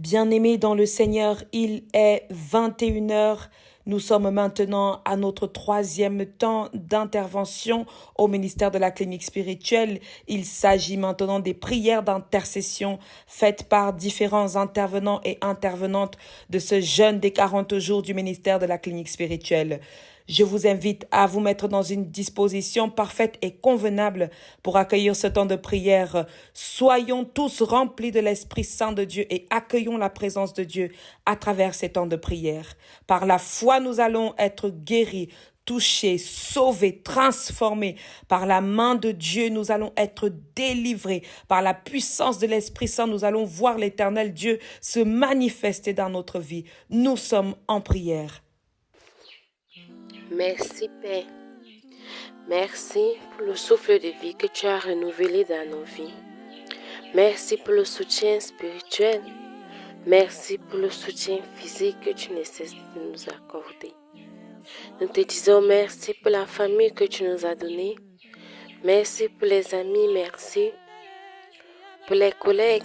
Bien-aimés dans le Seigneur, il est 21 heures. Nous sommes maintenant à notre troisième temps d'intervention au ministère de la clinique spirituelle. Il s'agit maintenant des prières d'intercession faites par différents intervenants et intervenantes de ce jeûne des 40 jours du ministère de la clinique spirituelle. Je vous invite à vous mettre dans une disposition parfaite et convenable pour accueillir ce temps de prière. Soyons tous remplis de l'Esprit Saint de Dieu et accueillons la présence de Dieu à travers ces temps de prière. Par la foi, nous allons être guéris, touchés, sauvés, transformés. Par la main de Dieu, nous allons être délivrés. Par la puissance de l'Esprit Saint, nous allons voir l'Éternel Dieu se manifester dans notre vie. Nous sommes en prière. Merci Père. Merci pour le souffle de vie que tu as renouvelé dans nos vies. Merci pour le soutien spirituel. Merci pour le soutien physique que tu ne cesses de nous accorder. Nous te disons merci pour la famille que tu nous as donnée. Merci pour les amis, merci pour les collègues.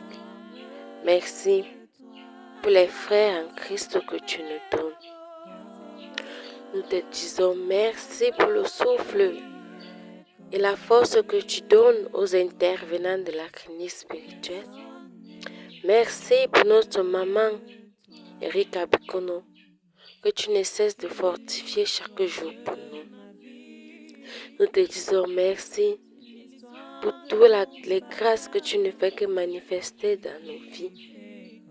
Merci pour les frères en Christ que tu nous donnes. Nous te disons merci pour le souffle et la force que tu donnes aux intervenants de la clinique spirituelle. Merci pour notre maman, Erika Bikono, que tu ne cesses de fortifier chaque jour pour nous. Nous te disons merci pour toutes les grâces que tu ne fais que manifester dans nos vies.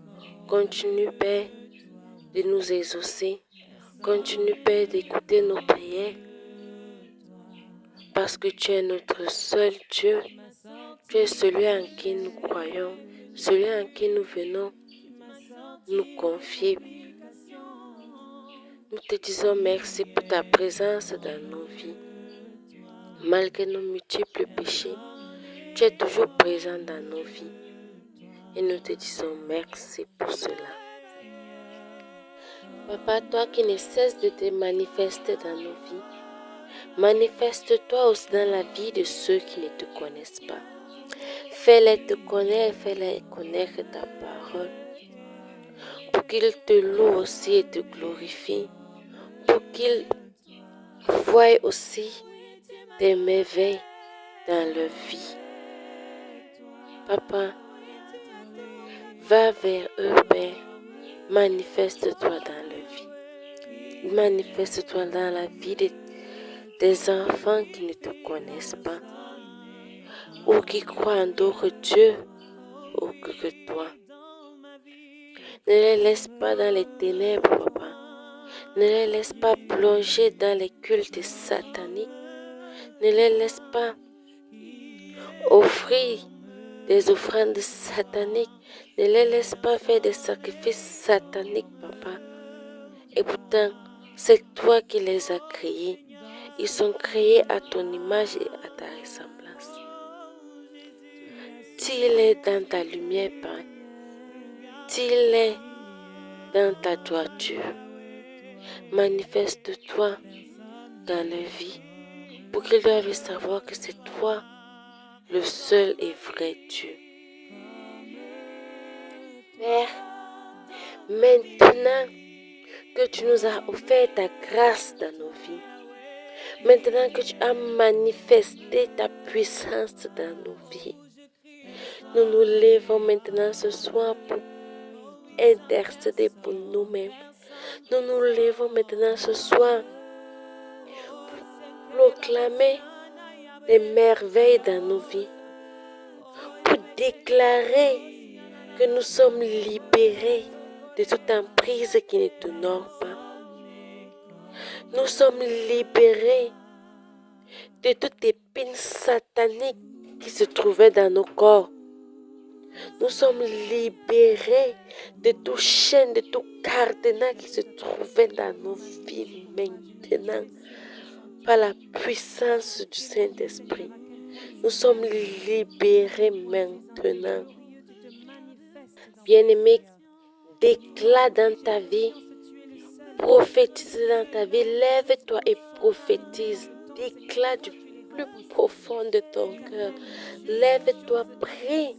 Continue, Père, de nous exaucer. Continue, Père, d'écouter nos prières. Parce que tu es notre seul Dieu. Tu es celui en qui nous croyons, celui en qui nous venons nous confier. Nous te disons merci pour ta présence dans nos vies. Malgré nos multiples péchés, tu es toujours présent dans nos vies. Et nous te disons merci pour cela. Papa, toi qui ne cesses de te manifester dans nos vies, manifeste-toi aussi dans la vie de ceux qui ne te connaissent pas. Fais-les te connaître, fais-les connaître ta parole, pour qu'ils te louent aussi et te glorifient, pour qu'ils voient aussi tes merveilles dans leur vie. Papa, va vers eux, Père, manifeste-toi dans leur vie. Manifeste-toi dans la vie des enfants qui ne te connaissent pas, ou qui croient en d'autres dieux autres que toi. Ne les laisse pas dans les ténèbres, papa. Ne les laisse pas plonger dans les cultes sataniques. Ne les laisse pas offrir des offrandes sataniques. Ne les laisse pas faire des sacrifices sataniques, papa. Et pourtant, c'est toi qui les as créés. Ils sont créés à ton image et à ta ressemblance. Tire-les dans ta lumière, Père. Tire-les dans ta droiture. Manifeste-toi dans leur vie pour qu'ils doivent savoir que c'est toi le seul et vrai Dieu. Père, maintenant que tu nous as offert ta grâce dans nos vies, maintenant que tu as manifesté ta puissance dans nos vies, nous nous levons maintenant ce soir pour intercéder pour nous-mêmes. Nous nous levons maintenant ce soir pour proclamer les merveilles dans nos vies, pour déclarer que nous sommes libérés de toute emprise qui ne t'honore pas. Nous sommes libérés de toute épine satanique qui se trouvait dans nos corps. Nous sommes libérés de tout chaîne, de tout cadenas qui se trouvait dans nos vies maintenant. Par la puissance du Saint-Esprit, nous sommes libérés maintenant. Bien-aimé, déclare dans ta vie, prophétise dans ta vie, lève-toi et prophétise. Déclare du plus profond de ton cœur. Lève-toi, prie.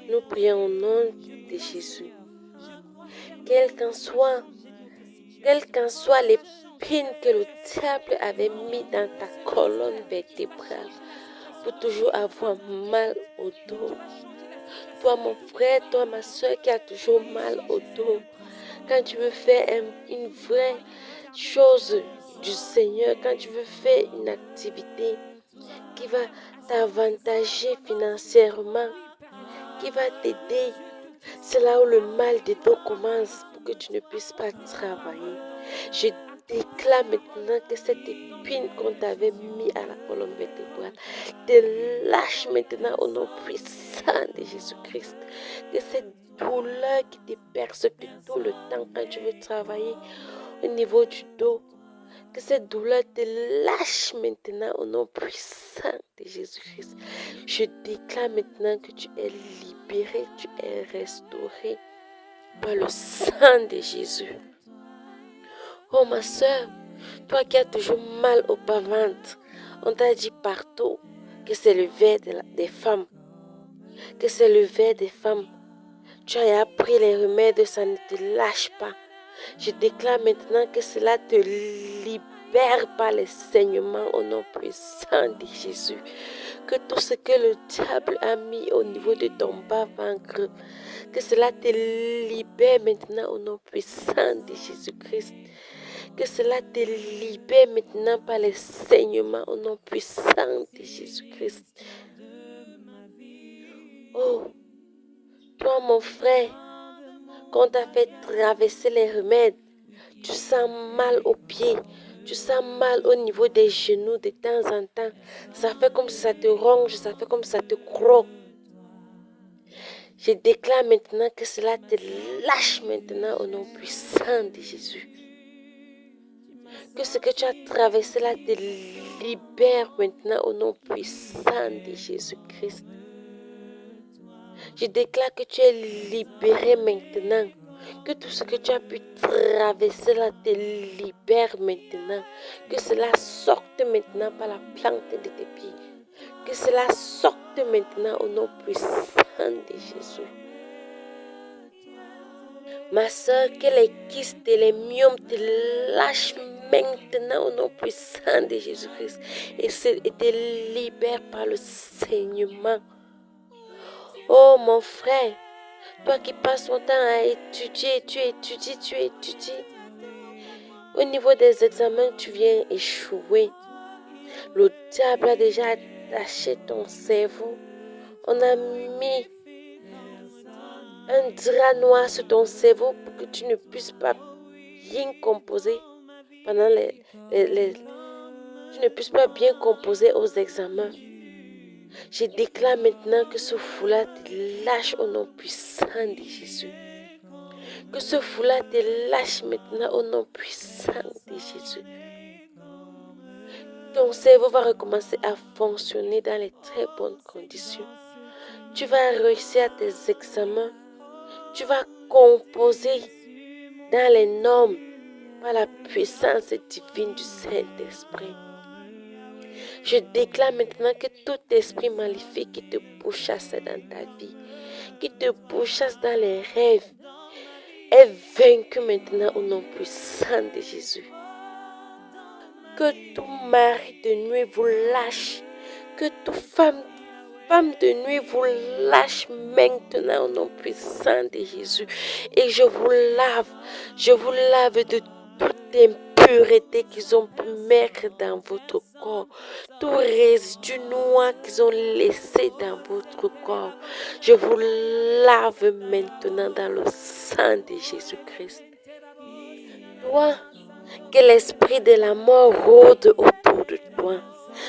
Nous prions au nom de de Jésus. Quelles qu'en soient l'épine que le diable avait mis dans ta colonne vertébrale pour toujours avoir mal au dos. Toi, mon frère, toi, ma soeur qui a toujours mal au dos. Quand tu veux faire une vraie chose du Seigneur, quand tu veux faire une activité qui va t'avantager financièrement, qui va t'aider, c'est là où le mal de dos commence pour que tu ne puisses pas travailler. Je déclare maintenant que cette épine qu'on t'avait mis à la colonne vertébrale te lâche maintenant au nom puissant de Jésus-Christ. Que cette douleur qui te persécute tout le temps quand tu veux travailler au niveau du dos, que cette douleur te lâche maintenant au nom puissant de Jésus-Christ. Je déclare maintenant que tu es libéré, tu es restauré par le sang de Jésus. Oh ma soeur, toi qui as toujours mal au bas-ventre, on t'a dit partout que c'est le verre des femmes. Que c'est le verre des femmes. Tu as appris les remèdes, ça ne te lâche pas. Je déclare maintenant que cela te libère par les saignements au nom puissant de Jésus. Que tout ce que le diable a mis au niveau de ton bas-ventre, que cela te libère maintenant au nom puissant de Jésus-Christ. Que cela te libère maintenant par les saignements au nom puissant de Jésus-Christ. Oh, toi mon frère, quand tu as fait traverser les remèdes, tu sens mal aux pieds, tu sens mal au niveau des genoux de temps en temps. Ça fait comme si ça te ronge, ça fait comme si ça te croque. Je déclare maintenant que cela te lâche maintenant au nom puissant de Jésus. Que ce que tu as traversé là te libère maintenant au nom puissant de Jésus-Christ. Je déclare que tu es libéré maintenant. Que tout ce que tu as pu traverser là te libère maintenant. Que cela sorte maintenant par la plante de tes pieds. Que cela sorte maintenant au nom puissant de Jésus. Ma soeur, que les kystes et les myomes te lâchent maintenant au nom puissant de Jésus-Christ et te libère par le saignement. Oh mon frère, toi qui passes ton temps à étudier, tu étudies. Au niveau des examens, tu viens échouer. Le diable a déjà attaché ton cerveau. On a mis un drap noir sur ton cerveau pour que tu ne puisses pas bien composer pendant tu ne puisses pas bien composer aux examens. Je déclare maintenant que ce foulard te lâche au nom puissant de Jésus. Que ce foulard te lâche maintenant au nom puissant de Jésus. Ton cerveau va recommencer à fonctionner dans les très bonnes conditions. Tu vas réussir tes examens. Tu vas composer dans les normes par la puissance divine du Saint-Esprit. Je déclare maintenant que tout esprit maléfique qui te pourchasse dans ta vie, qui te pourchasse dans les rêves, est vaincu maintenant au nom puissant de Jésus. Que tout mari de nuit vous lâche, que toute femme de nuit vous lâche maintenant au nom puissant de Jésus. Et je vous lave de toute impureté qu'ils ont pu mettre dans votre corps, tout résidu noir qu'ils ont laissé dans votre corps. Je vous lave maintenant dans le sang de Jésus-Christ. Toi, que l'esprit de la mort rôde autour de toi.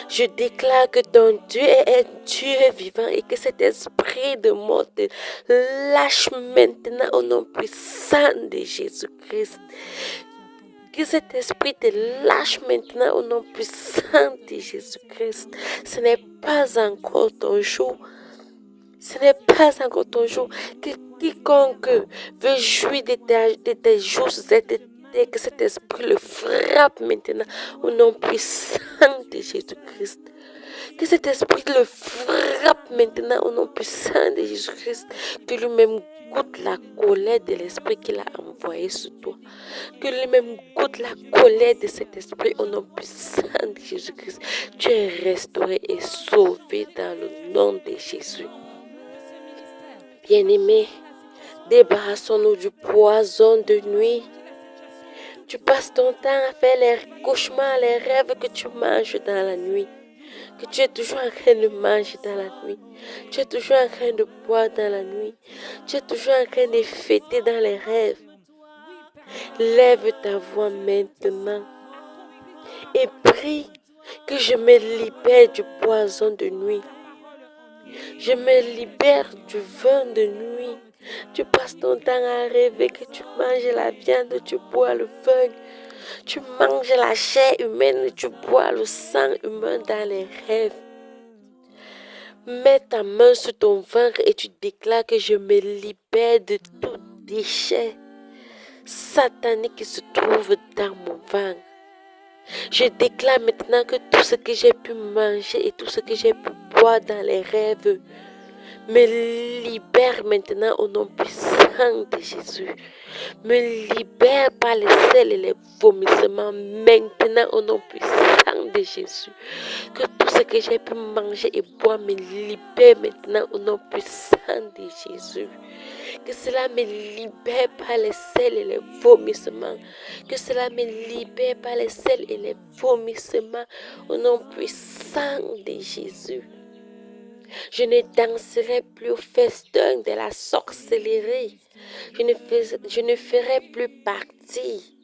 Je déclare que ton Dieu est un Dieu vivant et que cet esprit de mort te lâche maintenant au nom puissant de Jésus-Christ. Que cet esprit te lâche maintenant au nom puissant de Jésus-Christ. Ce n'est pas encore ton jour. Ce n'est pas encore ton jour. Quiconque veut jouir de tes jours, que cet esprit le frappe maintenant au nom puissant de Jésus-Christ. Que cet esprit le frappe maintenant au nom puissant de Jésus-Christ. Que lui-même goûte la colère de l'esprit qu'il a envoyé sur toi. Que lui-même goûte la colère de cet esprit au nom puissant de Jésus-Christ. Tu es restauré et sauvé dans le nom de Jésus. Bien-aimé, débarrassons-nous du poison de nuit. Tu passes ton temps à faire les cauchemars, les rêves que tu manges dans la nuit. Que tu es toujours en train de manger dans la nuit. Tu es toujours en train de boire dans la nuit. Tu es toujours en train de fêter dans les rêves. Lève ta voix maintenant et prie que je me libère du poison de nuit. Je me libère du vin de nuit. Tu passes ton temps à rêver que tu manges la viande, tu bois le vin. Tu manges la chair humaine, tu bois le sang humain dans les rêves. Mets ta main sur ton ventre et tu déclares que je me libère de tout déchet satanique qui se trouve dans mon ventre. Je déclare maintenant que tout ce que j'ai pu manger et tout ce que j'ai pu boire dans les rêves me libère maintenant au nom puissant de Jésus. Me libère par les selles et les vomissements maintenant au nom puissant de Jésus. Que tout ce que j'ai pu manger et boire me libère maintenant au nom puissant de Jésus. Que cela me libère par les selles et les vomissements. Que cela me libère par les selles et les vomissements au nom puissant de Jésus. Je ne danserai plus au festin de la sorcellerie. Je ne ferai plus partie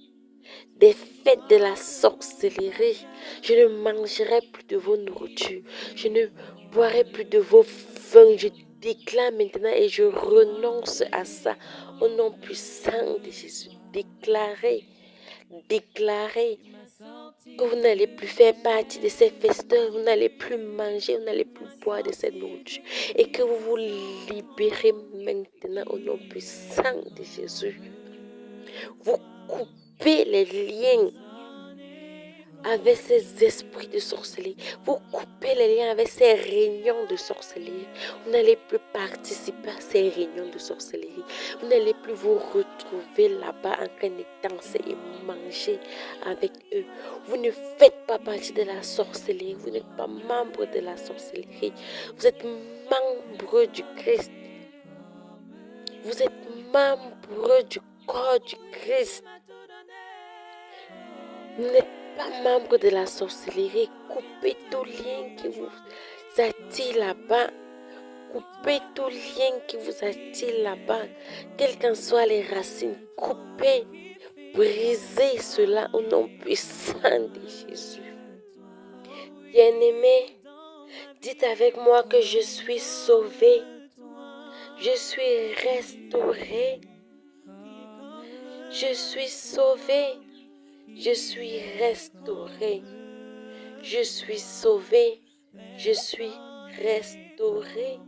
des fêtes de la sorcellerie. Je ne mangerai plus de vos nourritures. Je ne boirai plus de vos vins. Je déclare maintenant et je renonce à ça. Au nom puissant de Jésus, déclarez que vous n'allez plus faire partie de ces festins, vous n'allez plus manger, vous n'allez plus boire de cette nourriture. Et que vous vous libérez maintenant au nom puissant de Jésus. Vous coupez les liens avec ces esprits de sorcellerie. Vous coupez les liens avec ces réunions de sorcellerie. Vous n'allez plus participer à ces réunions de sorcellerie. Vous n'allez plus vous retrouver là-bas en train de danser et manger avec eux. Vous ne faites pas partie de la sorcellerie. Vous n'êtes pas membre de la sorcellerie. Vous êtes membre du Christ. Vous êtes membre du corps du Christ. Vous n'êtes pas membre de la sorcellerie. Coupez tout lien qui vous attire là-bas. Coupez tout lien qui vous attire là-bas. Quelles qu'en soient les racines, coupez, brisez cela au nom puissant de Jésus. Bien-aimés, dites avec moi que je suis sauvé. Je suis restauré. Je suis sauvé. Je suis restauré. Je suis sauvé. Je suis restauré.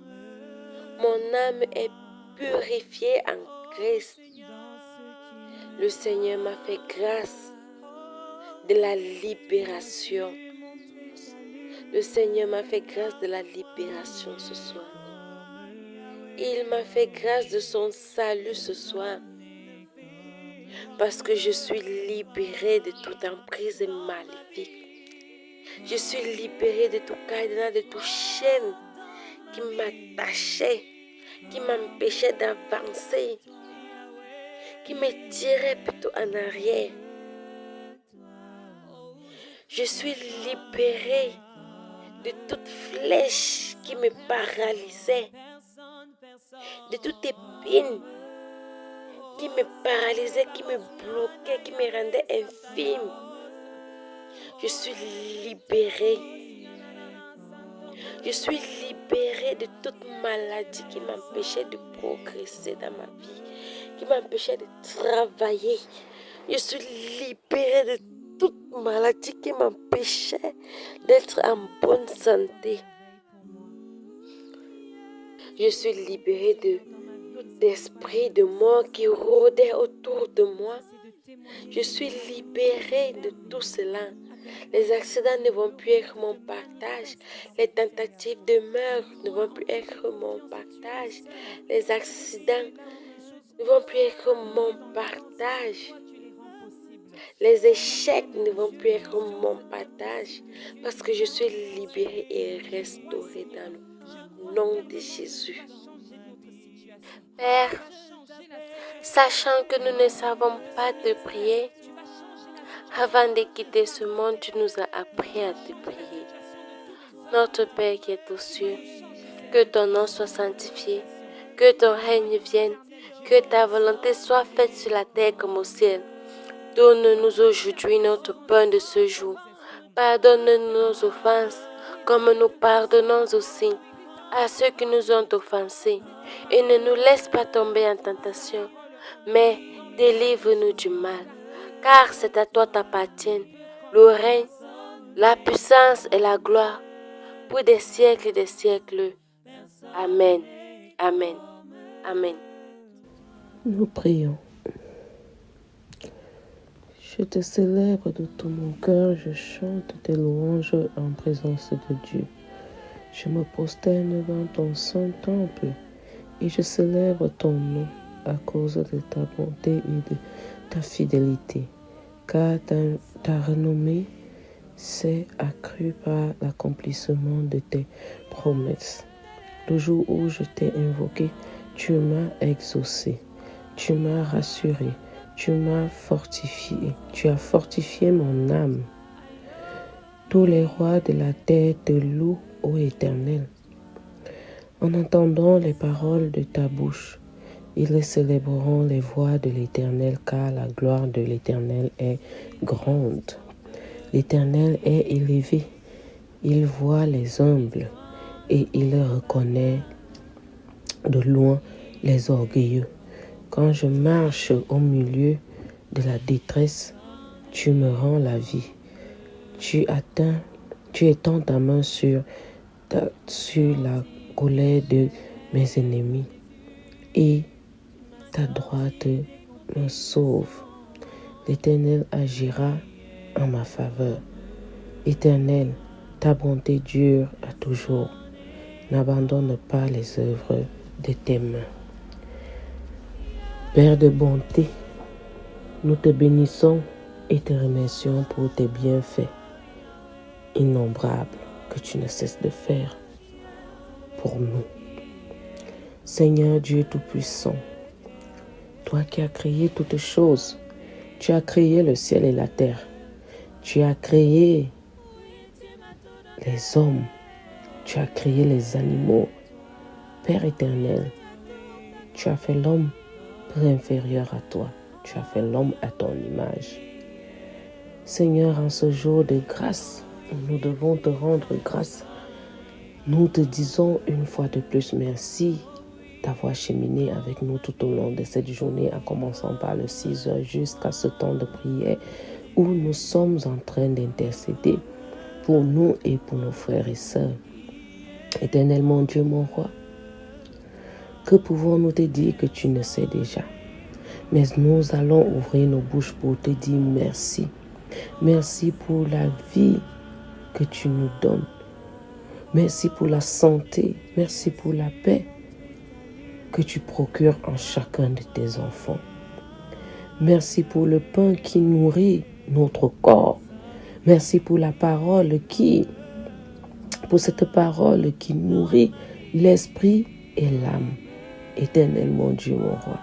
Mon âme est purifiée en Christ. Le Seigneur m'a fait grâce de la libération. Le Seigneur m'a fait grâce de la libération ce soir. Il m'a fait grâce de son salut ce soir. Parce que je suis libérée de toute emprise maléfique. Je suis libérée de tout cadenas, de toute chaîne qui m'attachait, qui m'empêchait d'avancer, qui me tirait plutôt en arrière. Je suis libérée de toute flèche qui me paralysait, de toute épine qui me paralysait, qui me bloquait, qui me rendait infime. Je suis libérée. Je suis libérée de toute maladie qui m'empêchait de progresser dans ma vie, qui m'empêchait de travailler. Je suis libérée de toute maladie qui m'empêchait d'être en bonne santé. Je suis libérée de tout esprit de mort qui rôdait autour de moi. Je suis libérée de tout cela. Les accidents ne vont plus être mon partage. Les tentatives de meurtre ne vont plus être mon partage. Les accidents ne vont plus être mon partage. Les échecs ne vont plus être mon partage parce que je suis libérée et restaurée dans le nom de Jésus. Père, sachant que nous ne savons pas te prier, avant de quitter ce monde, tu nous as appris à te prier. Notre Père qui est aux cieux, que ton nom soit sanctifié, que ton règne vienne, que ta volonté soit faite sur la terre comme au ciel. Donne-nous aujourd'hui notre pain de ce jour. Pardonne-nous nos offenses, comme nous pardonnons aussi à ceux qui nous ont offensés. Et ne nous laisse pas tomber en tentation, mais délivre-nous du mal. Car c'est à toi t'appartiennent le règne, la puissance et la gloire, pour des siècles et des siècles. Amen. Amen. Amen. Nous prions. Je te célèbre de tout mon cœur, je chante tes louanges en présence de Dieu. Je me prosterne devant ton saint temple et je célèbre ton nom à cause de ta bonté et de ta fidélité, car ta renommée s'est accrue par l'accomplissement de tes promesses. Le jour où je t'ai invoqué, tu m'as exaucé, tu m'as rassuré, tu m'as fortifié, tu as fortifié mon âme. Tous les rois de la terre te louent, ô Éternel. En entendant les paroles de ta bouche, ils célébreront les voies de l'Éternel, car la gloire de l'Éternel est grande. L'Éternel est élevé, il voit les humbles et il reconnaît de loin les orgueilleux. Quand je marche au milieu de la détresse, tu me rends la vie. Tu étends ta main sur la colère de mes ennemis et ta droite me sauve. L'Éternel agira en ma faveur. Éternel, ta bonté dure à toujours. N'abandonne pas les œuvres de tes mains. Père de bonté, nous te bénissons et te remercions pour tes bienfaits innombrables que tu ne cesses de faire pour nous. Seigneur Dieu Tout-Puissant, toi qui as créé toutes choses, tu as créé le ciel et la terre, tu as créé les hommes, tu as créé les animaux. Père éternel, tu as fait l'homme peu inférieur à toi, tu as fait l'homme à ton image. Seigneur, en ce jour de grâce, nous devons te rendre grâce. Nous te disons une fois de plus merci d'avoir cheminé avec nous tout au long de cette journée, en commençant par le 6 heures jusqu'à ce temps de prière où nous sommes en train d'intercéder pour nous et pour nos frères et sœurs. Éternel mon Dieu, mon roi, que pouvons-nous te dire que tu ne sais déjà? Mais nous allons ouvrir nos bouches pour te dire merci. Merci pour la vie que tu nous donnes. Merci pour la santé. Merci pour la paix que tu procures en chacun de tes enfants. Merci pour le pain qui nourrit notre corps. Merci pour pour cette parole qui nourrit l'esprit et l'âme. Éternel mon Dieu, mon roi.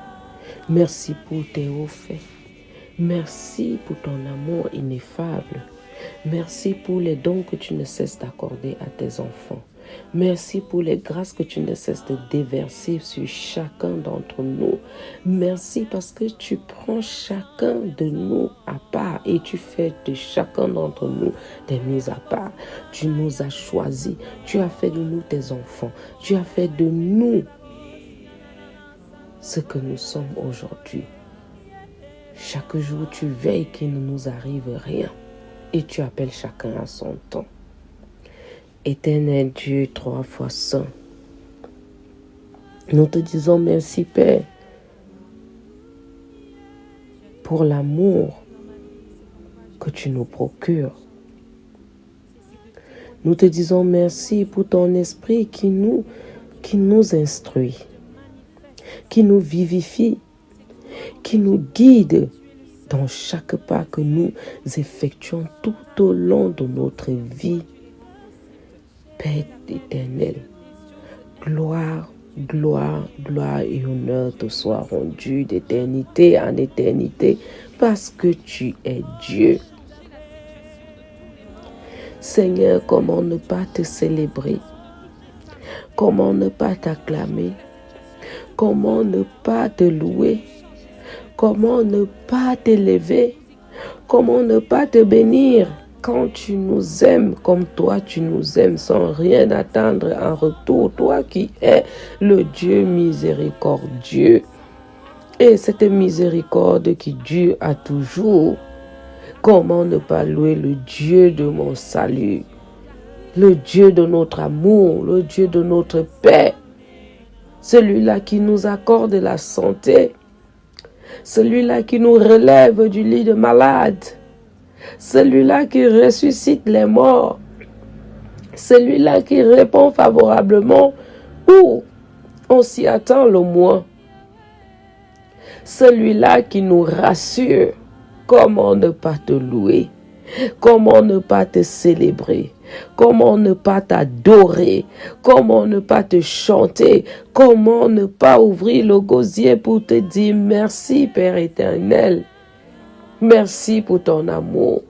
Merci pour tes hauts faits. Merci pour ton amour ineffable. Merci pour les dons que tu ne cesses d'accorder à tes enfants. Merci pour les grâces que tu ne cesses de déverser sur chacun d'entre nous. Merci parce que tu prends chacun de nous à part et tu fais de chacun d'entre nous des mises à part. Tu nous as choisis. Tu as fait de nous tes enfants. Tu as fait de nous ce que nous sommes aujourd'hui. Chaque jour, tu veilles qu'il ne nous arrive rien et tu appelles chacun à son temps. Éternel Dieu, 3 fois saint, nous te disons merci Père pour l'amour que tu nous procures Nous te disons merci pour ton esprit qui nous instruit, qui nous vivifie, qui nous guide dans chaque pas que nous effectuons tout au long de notre vie. Père éternel, gloire, gloire, gloire et honneur te soient rendus d'éternité en éternité parce que tu es Dieu. Seigneur, comment ne pas te célébrer? Comment ne pas t'acclamer? Comment ne pas te louer? Comment ne pas t'élever? Comment ne pas te bénir quand tu nous aimes comme toi tu nous aimes sans rien attendre en retour, toi qui es le Dieu miséricordieux. Et cette miséricorde qui dure à toujours, comment ne pas louer le Dieu de mon salut, le Dieu de notre amour, le Dieu de notre paix, celui-là qui nous accorde la santé, celui-là qui nous relève du lit de malade, celui-là qui ressuscite les morts, celui-là qui répond favorablement où on s'y attend le moins, celui-là qui nous rassure. Comment ne pas te louer? Comment ne pas te célébrer? Comment ne pas t'adorer? Comment ne pas te chanter? Comment ne pas ouvrir le gosier pour te dire merci Père éternel? Merci pour ton amour.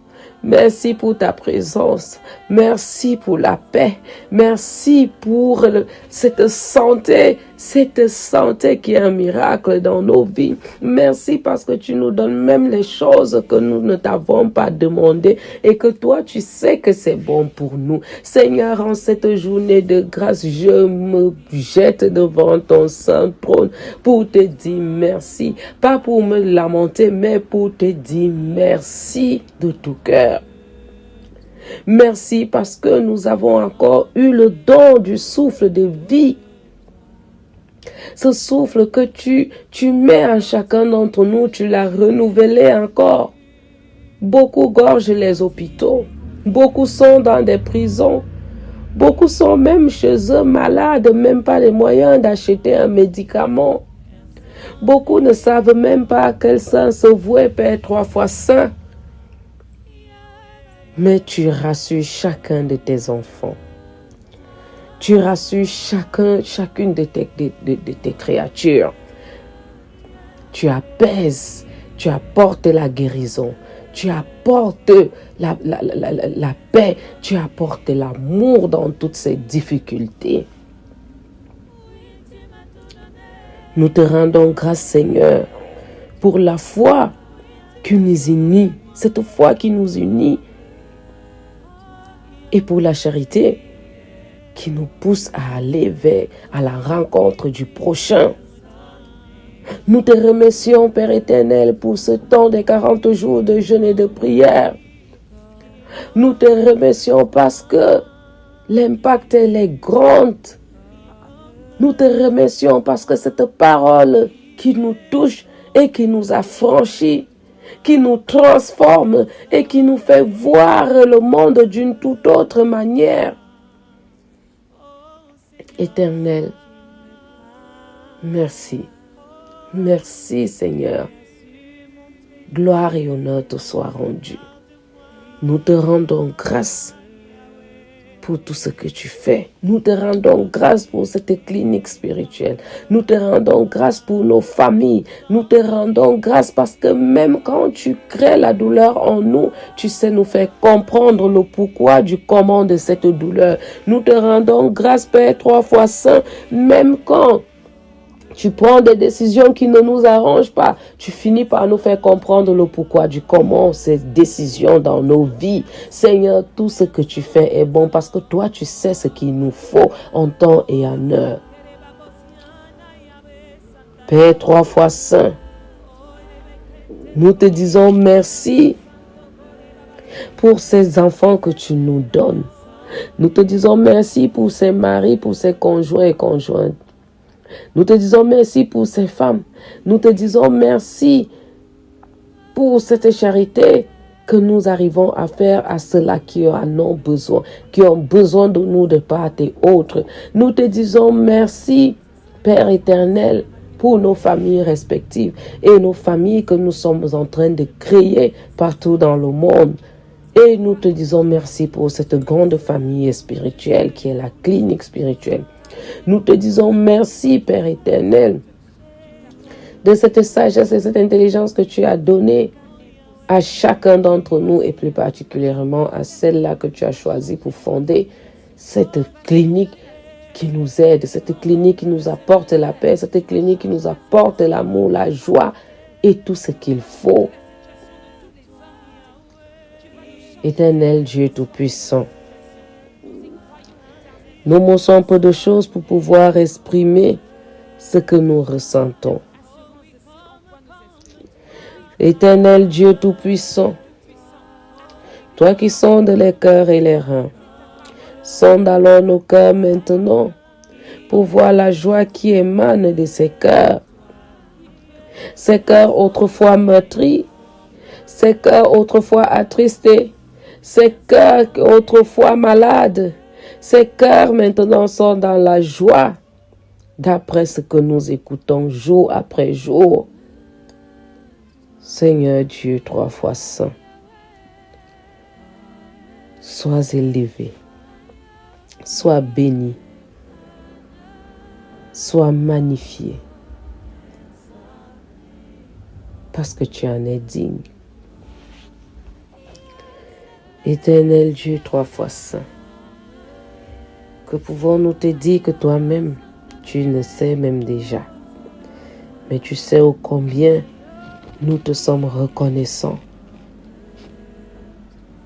Merci pour ta présence. Merci pour la paix. Merci pour cette santé qui est un miracle dans nos vies. Merci parce que tu nous donnes même les choses que nous ne t'avons pas demandées et que toi tu sais que c'est bon pour nous. Seigneur, en cette journée de grâce, je me jette devant ton saint trône pour te dire merci. Pas pour me lamenter, mais pour te dire merci de tout cœur. Merci parce que nous avons encore eu le don du souffle de vie. Ce souffle que tu mets en chacun d'entre nous, tu l'as renouvelé encore. Beaucoup gorgent les hôpitaux. Beaucoup sont dans des prisons. Beaucoup sont même chez eux malades, même pas les moyens d'acheter un médicament. Beaucoup ne savent même pas à quel sens se vouer Père 3 fois saint. Mais tu rassures chacun de tes enfants. Tu rassures chacune de tes créatures. Tu apaises, tu apportes la guérison, tu apportes la paix, tu apportes l'amour dans toutes ces difficultés. Nous te rendons grâce, Seigneur, pour la foi qui nous unit, cette foi qui nous unit, et pour la charité qui nous pousse à aller à la rencontre du prochain. Nous te remercions, Père éternel, pour ce temps des 40 jours de jeûne et de prière. Nous te remercions parce que l'impact est grand. Nous te remercions parce que cette parole qui nous touche et qui nous affranchit, qui nous transforme et qui nous fait voir le monde d'une toute autre manière. Éternel, merci. Merci Seigneur. Gloire et honneur te soient rendus. Nous te rendons grâce pour tout ce que tu fais. Nous te rendons grâce pour cette clinique spirituelle. Nous te rendons grâce pour nos familles. Nous te rendons grâce parce que même quand tu crées la douleur en nous, tu sais nous faire comprendre le pourquoi du comment de cette douleur. Nous te rendons grâce, Père 3 fois saint, même quand tu prends des décisions qui ne nous arrangent pas, tu finis par nous faire comprendre le pourquoi du comment ces décisions dans nos vies. Seigneur, tout ce que tu fais est bon parce que toi, tu sais ce qu'il nous faut en temps et en heure. Père 3 fois saint, nous te disons merci pour ces enfants que tu nous donnes. Nous te disons merci pour ces maris, pour ces conjoints et conjointes. Nous te disons merci pour ces femmes. Nous te disons merci pour cette charité que nous arrivons à faire à ceux-là qui en ont besoin de nous de part et autre. Nous te disons merci, Père éternel, pour nos familles respectives et nos familles que nous sommes en train de créer partout dans le monde. Et nous te disons merci pour cette grande famille spirituelle qui est la clinique spirituelle. Nous te disons merci, Père éternel, de cette sagesse et cette intelligence que tu as donnée à chacun d'entre nous et plus particulièrement à celle-là que tu as choisie pour fonder cette clinique qui nous aide, cette clinique qui nous apporte la paix, cette clinique qui nous apporte l'amour, la joie et tout ce qu'il faut. Éternel Dieu Tout-Puissant, nous manquons peu de choses pour pouvoir exprimer ce que nous ressentons. Éternel Dieu Tout-Puissant, toi qui sondes les cœurs et les reins, sonde alors nos cœurs maintenant pour voir la joie qui émane de ces cœurs. Ces cœurs autrefois meurtris, ces cœurs autrefois attristés, ces cœurs autrefois malades, ces cœurs maintenant sont dans la joie d'après ce que nous écoutons jour après jour. Seigneur Dieu, 3 fois saint, sois élevé, sois béni, sois magnifié, parce que tu en es digne. Éternel Dieu, 3 fois saint, que pouvons-nous te dire que toi-même, tu le sais même déjà, mais tu sais ô combien nous te sommes reconnaissants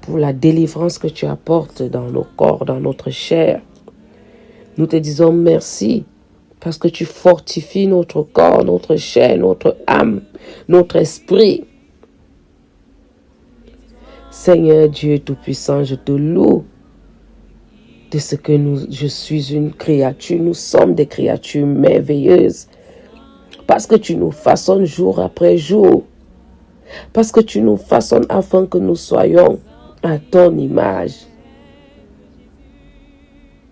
pour la délivrance que tu apportes dans nos corps, dans notre chair. Nous te disons merci parce que tu fortifies notre corps, notre chair, notre âme, notre esprit. Seigneur Dieu Tout-Puissant, je te loue de ce que je suis une créature, nous sommes des créatures merveilleuses. Parce que tu nous façonnes jour après jour. Parce que tu nous façonnes afin que nous soyons à ton image.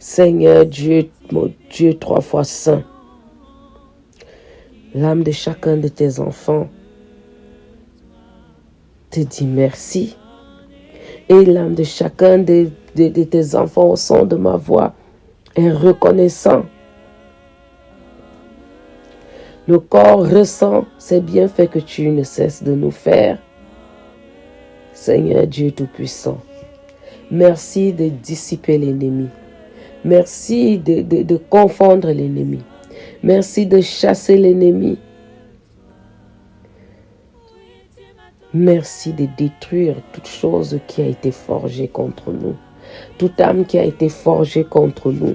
Seigneur Dieu, mon Dieu 3 fois saint, l'âme de chacun de tes enfants te dit merci. Et l'âme de chacun de tes enfants au son de ma voix est reconnaissant. Le corps ressent ces bienfaits que tu ne cesses de nous faire. Seigneur Dieu Tout-Puissant, merci de dissiper l'ennemi. Merci de confondre l'ennemi. Merci de chasser l'ennemi. Merci de détruire toute chose qui a été forgée contre nous. Toute âme qui a été forgée contre nous.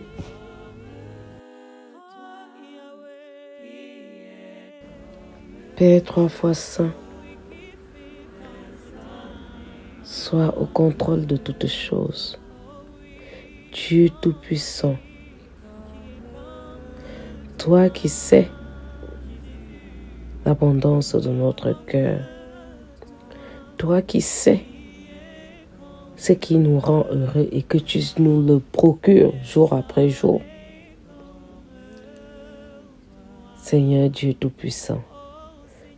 Père 3 fois saint, sois au contrôle de toutes choses. Dieu Tout-Puissant, toi qui sais l'abondance de notre cœur, toi qui sais ce qui nous rend heureux et que tu nous le procures jour après jour. Seigneur Dieu Tout-Puissant,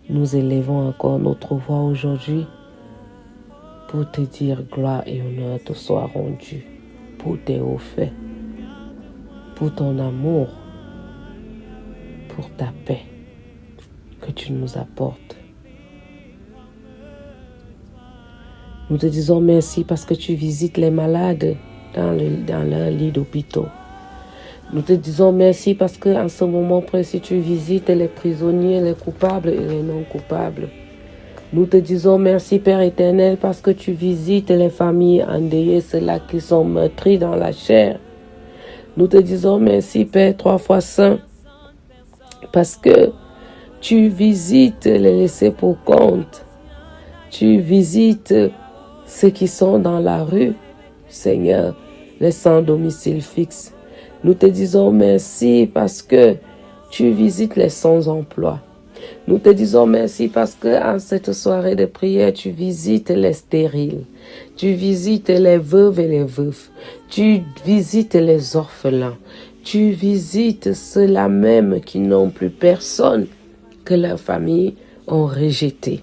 nous élevons encore notre voix aujourd'hui pour te dire gloire et honneur te soient rendus pour tes hauts faits, pour ton amour, pour ta paix que tu nous apportes. Nous te disons merci parce que tu visites les malades dans leur lit d'hôpital. Nous te disons merci parce qu'en ce moment précis, tu visites les prisonniers, les coupables et les non coupables. Nous te disons merci, Père éternel, parce que tu visites les familles endeuillées, ceux-là qui sont meurtris dans la chair. Nous te disons merci, Père 3 fois saint, parce que tu visites les laissés pour compte. Tu visites ceux qui sont dans la rue, Seigneur, les sans domicile fixe. Nous te disons merci parce que tu visites les sans-emploi. Nous te disons merci parce que en cette soirée de prière, tu visites les stériles, tu visites les veuves et les veufs, tu visites les orphelins, tu visites ceux-là même qui n'ont plus personne, que leurs familles ont rejeté.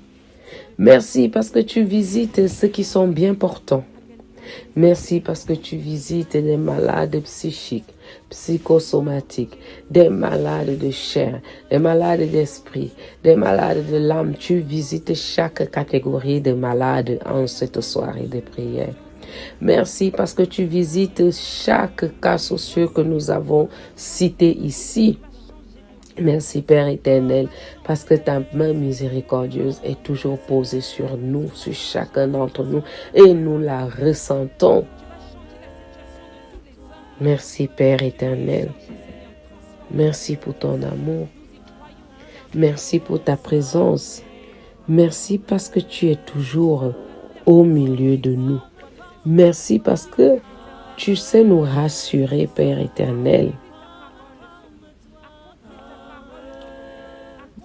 Merci parce que tu visites ceux qui sont bien portants. Merci parce que tu visites les malades psychiques, psychosomatiques, des malades de chair, des malades d'esprit, des malades de l'âme. Tu visites chaque catégorie de malades en cette soirée de prière. Merci parce que tu visites chaque cas social que nous avons cité ici. Merci Père éternel, parce que ta main miséricordieuse est toujours posée sur nous, sur chacun d'entre nous, et nous la ressentons. Merci Père éternel. Merci pour ton amour. Merci pour ta présence. Merci parce que tu es toujours au milieu de nous. Merci parce que tu sais nous rassurer, Père éternel.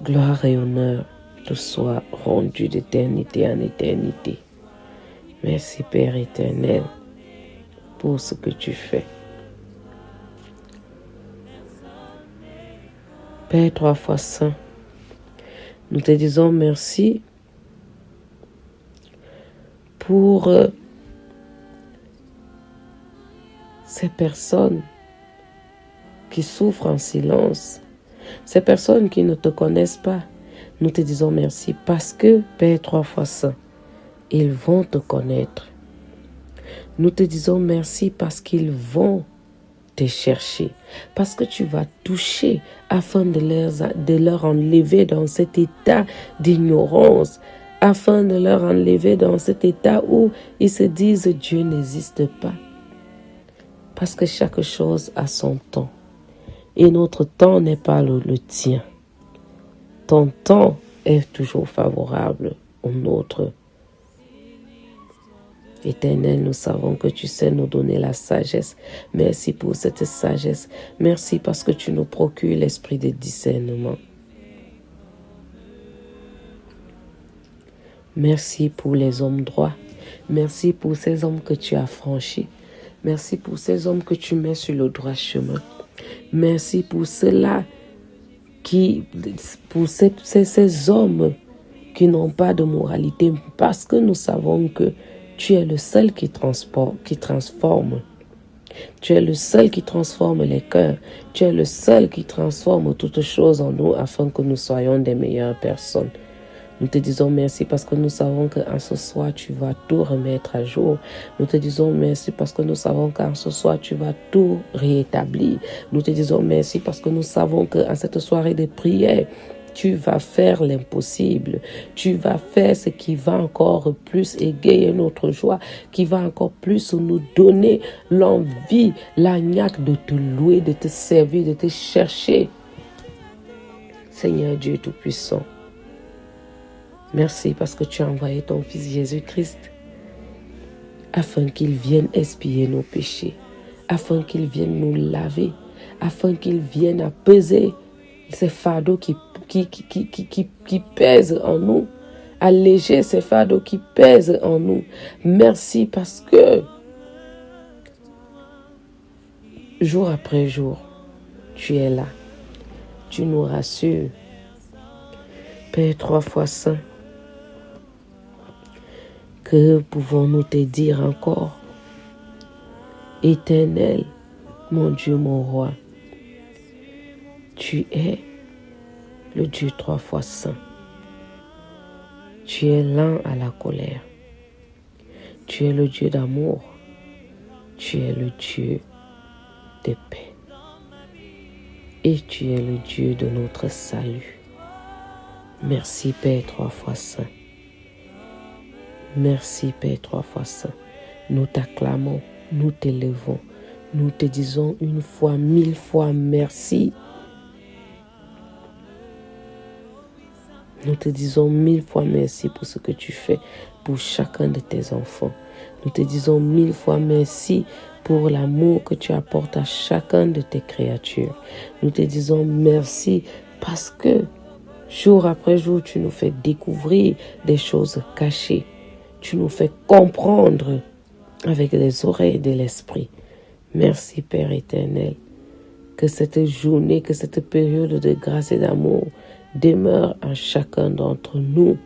Gloire et honneur te soient rendus d'éternité en éternité. Merci Père éternel pour ce que tu fais. Père 3 fois saint, nous te disons merci pour ces personnes qui souffrent en silence. Ces personnes qui ne te connaissent pas, nous te disons merci parce que, Père 3 fois saint, ils vont te connaître. Nous te disons merci parce qu'ils vont te chercher, parce que tu vas toucher afin de leur enlever dans cet état d'ignorance, afin de leur enlever dans cet état où ils se disent Dieu n'existe pas. Parce que chaque chose a son temps. Et notre temps n'est pas le tien. Ton temps est toujours favorable au nôtre. Éternel, nous savons que tu sais nous donner la sagesse. Merci pour cette sagesse. Merci parce que tu nous procures l'esprit de discernement. Merci pour les hommes droits. Merci pour ces hommes que tu as franchis. Merci pour ces hommes que tu mets sur le droit chemin. Merci pour ceux-là pour ces hommes qui n'ont pas de moralité, parce que nous savons que tu es le seul qui transforme. Tu es le seul qui transforme les cœurs. Tu es le seul qui transforme toutes choses en nous afin que nous soyons des meilleures personnes. Nous te disons merci parce que nous savons qu'en ce soir, tu vas tout remettre à jour. Nous te disons merci parce que nous savons qu'en ce soir, tu vas tout rétablir. Nous te disons merci parce que nous savons qu'en cette soirée de prière, tu vas faire l'impossible. Tu vas faire ce qui va encore plus égayer notre joie, qui va encore plus nous donner l'envie, la niaque de te louer, de te servir, de te chercher. Seigneur Dieu Tout-Puissant, merci parce que tu as envoyé ton Fils Jésus-Christ afin qu'il vienne expier nos péchés, afin qu'il vienne nous laver, afin qu'il vienne apaiser ces fardeaux qui pèsent en nous, alléger ces fardeaux qui pèsent en nous. Merci parce que jour après jour, tu es là. Tu nous rassures. Père 3 fois saint, que pouvons-nous te dire encore? Éternel, mon Dieu, mon roi, tu es le Dieu 3 fois saint. Tu es lent à la colère. Tu es le Dieu d'amour. Tu es le Dieu de paix. Et tu es le Dieu de notre salut. Merci Père 3 fois saint. Merci Père 3 fois saint. Nous t'acclamons, nous t'élevons, nous te disons 1 fois, 1000 fois merci. Nous te disons 1000 fois merci pour ce que tu fais pour chacun de tes enfants. Nous te disons 1000 fois merci pour l'amour que tu apportes à chacun de tes créatures. Nous te disons merci parce que Jour après jour, tu nous fais découvrir des choses cachées. Tu nous fais comprendre avec les oreilles de l'esprit. Merci Père éternel. Que cette journée, que cette période de grâce et d'amour demeure en chacun d'entre nous.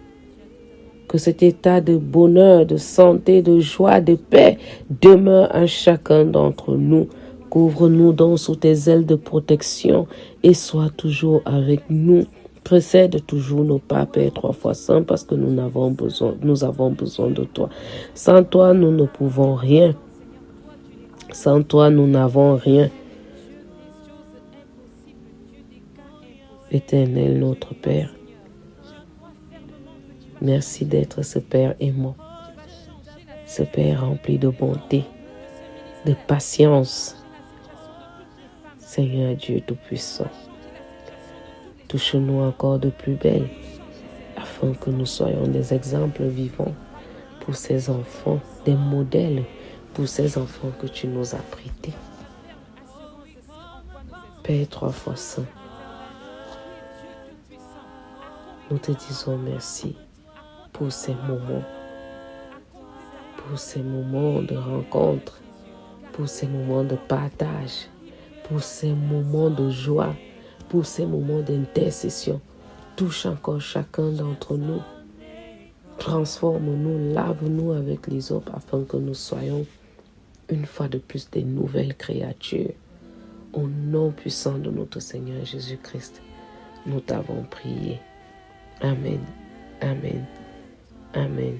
Que cet état de bonheur, de santé, de joie, de paix demeure en chacun d'entre nous. Couvre-nous donc sous tes ailes de protection et sois toujours avec nous. Précède toujours nos pas, Père, 3 fois saint, parce que nous avons besoin de toi. Sans toi, nous ne pouvons rien. Sans toi, nous n'avons rien. Éternel notre Père, merci d'être ce Père aimant, ce Père rempli de bonté, de patience. Seigneur Dieu Tout-Puissant, touche-nous encore de plus belle, afin que nous soyons des exemples vivants pour ces enfants, des modèles pour ces enfants que tu nous as prêtés. Père 3 fois saint, nous te disons merci pour ces moments de rencontre, pour ces moments de partage, pour ces moments de joie, pour ces moments d'intercession. Touche encore chacun d'entre nous. Transforme-nous, lave-nous avec les autres afin que nous soyons une fois de plus des nouvelles créatures. Au nom puissant de notre Seigneur Jésus-Christ, nous t'avons prié. Amen, amen, amen.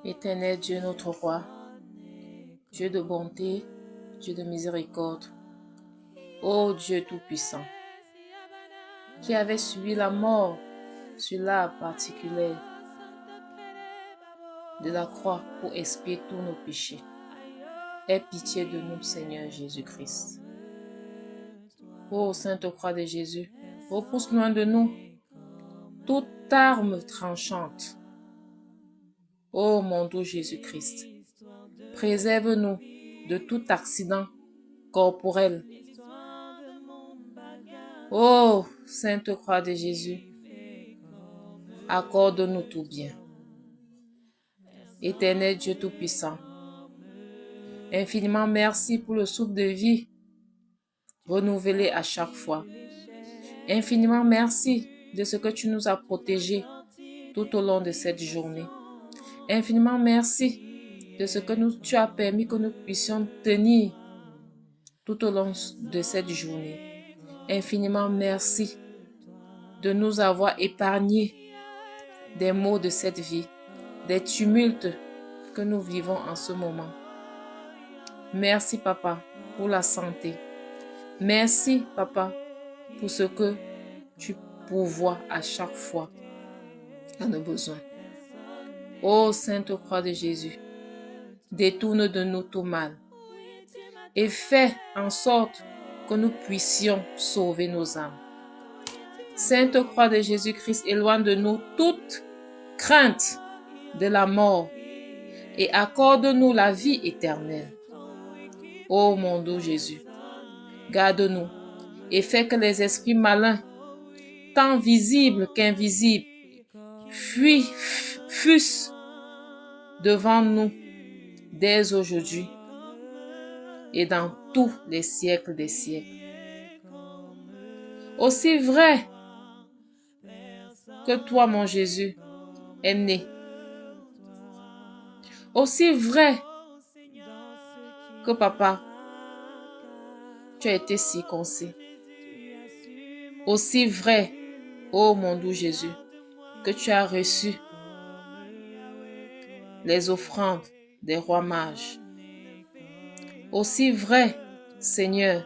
Éternel Dieu, notre roi, Dieu de bonté, Dieu de miséricorde, ô Dieu tout-puissant, qui avait subi la mort sur l'arbre particulier de la croix pour expier tous nos péchés. Aie pitié de nous, Seigneur Jésus-Christ. Ô Sainte Croix de Jésus, repousse loin de nous toute arme tranchante. Ô mon doux Jésus-Christ, préserve-nous de tout accident corporel. Ô Sainte Croix de Jésus, accorde-nous tout bien. Éternel Dieu Tout-Puissant, infiniment merci pour le souffle de vie renouvelé à chaque fois. Infiniment merci de ce que tu nous as protégés tout au long de cette journée. Infiniment merci de ce que tu as permis que nous puissions tenir tout au long de cette journée. Infiniment merci de nous avoir épargnés des maux de cette vie, des tumultes que nous vivons en ce moment. Merci, Papa, pour la santé. Merci, Papa, pour ce que tu pourvois à chaque fois à nos besoins. Ô Sainte Croix de Jésus, détourne de nous tout mal et fais en sorte que nous puissions sauver nos âmes. Sainte Croix de Jésus-Christ, éloigne de nous toute crainte de la mort et accorde-nous la vie éternelle. Ô mon doux Jésus, garde-nous et fais que les esprits malins, tant visibles qu'invisibles, fussent devant nous dès aujourd'hui et dans tous les siècles des siècles. Aussi vrai que toi, mon Jésus, es né, aussi vrai que Papa, tu as été circoncis, aussi vrai, ô mon doux Jésus, que tu as reçu les offrandes des rois mages. Aussi vrai, Seigneur,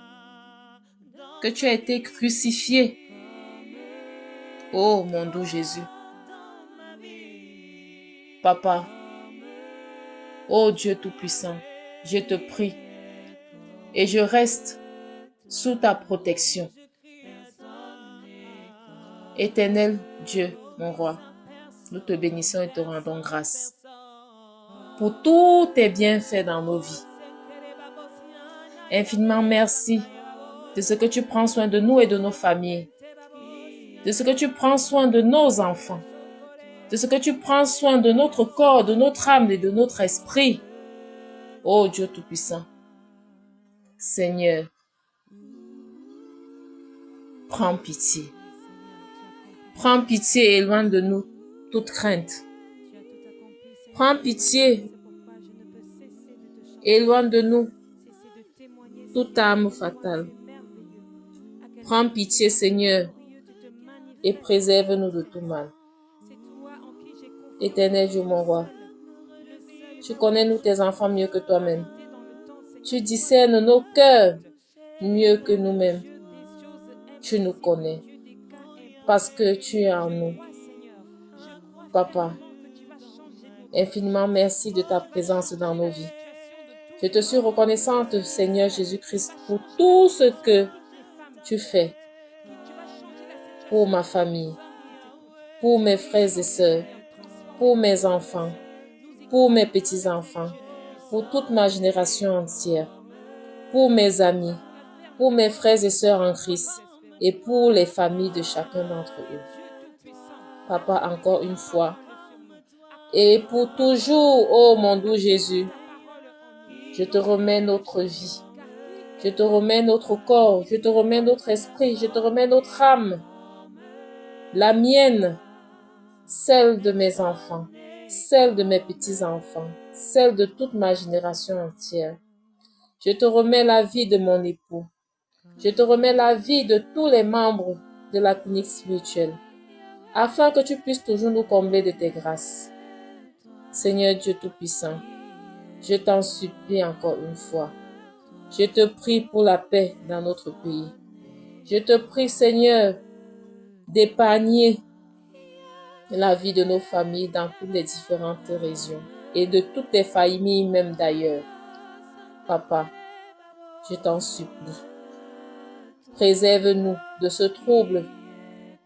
que tu as été crucifié, ô mon doux Jésus. Papa, ô Dieu Tout-Puissant, je te prie et je reste sous ta protection. Éternel Dieu, mon roi, nous te bénissons et te rendons grâce pour tous tes bienfaits dans nos vies. Infiniment merci de ce que tu prends soin de nous et de nos familles, de ce que tu prends soin de nos enfants, de ce que tu prends soin de notre corps, de notre âme et de notre esprit. Ô Dieu Tout-Puissant, Seigneur, prends pitié. Prends pitié et éloigne de nous toute crainte. Prends pitié et éloigne de nous toute âme fatale. Prends pitié, Seigneur, et préserve-nous de tout mal. Éternel Dieu, mon roi, tu connais nous tes enfants mieux que toi-même. Tu discernes nos cœurs mieux que nous-mêmes. Tu nous connais parce que tu es en nous. Papa, infiniment merci de ta présence dans nos vies. Je te suis reconnaissante, Seigneur Jésus-Christ, pour tout ce que tu fais pour ma famille, pour mes frères et sœurs, pour mes enfants, pour mes petits-enfants, pour toute ma génération entière, pour mes amis, pour mes frères et sœurs en Christ et pour les familles de chacun d'entre eux. Papa, encore une fois, et pour toujours, ô mon doux Jésus, je te remets notre vie, je te remets notre corps, je te remets notre esprit, je te remets notre âme, la mienne, celle de mes enfants, celle de mes petits-enfants, celle de toute ma génération entière. Je te remets la vie de mon époux. Je te remets la vie de tous les membres de la clinique spirituelle, afin que tu puisses toujours nous combler de tes grâces. Seigneur Dieu Tout-Puissant, je t'en supplie encore une fois. Je te prie pour la paix dans notre pays. Je te prie, Seigneur, d'épargner la vie de nos familles dans toutes les différentes régions et de toutes les familles même d'ailleurs. Papa, je t'en supplie. Préserve-nous de ce trouble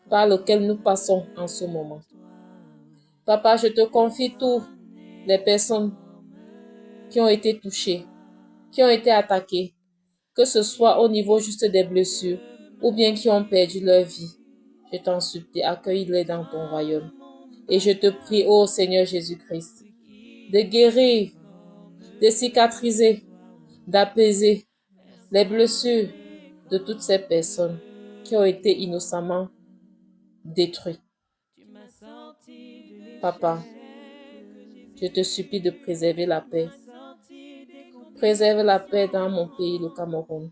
par lequel nous passons en ce moment. Papa, je te confie toutes les personnes qui ont été touchées, qui ont été attaquées, que ce soit au niveau juste des blessures ou bien qui ont perdu leur vie. Je t'en supplie, accueille-les dans ton royaume. Et je te prie, ô Seigneur Jésus-Christ, de guérir, de cicatriser, d'apaiser les blessures de toutes ces personnes qui ont été innocemment détruites. Papa, je te supplie de préserver la paix. Préserve la paix dans mon pays, le Cameroun.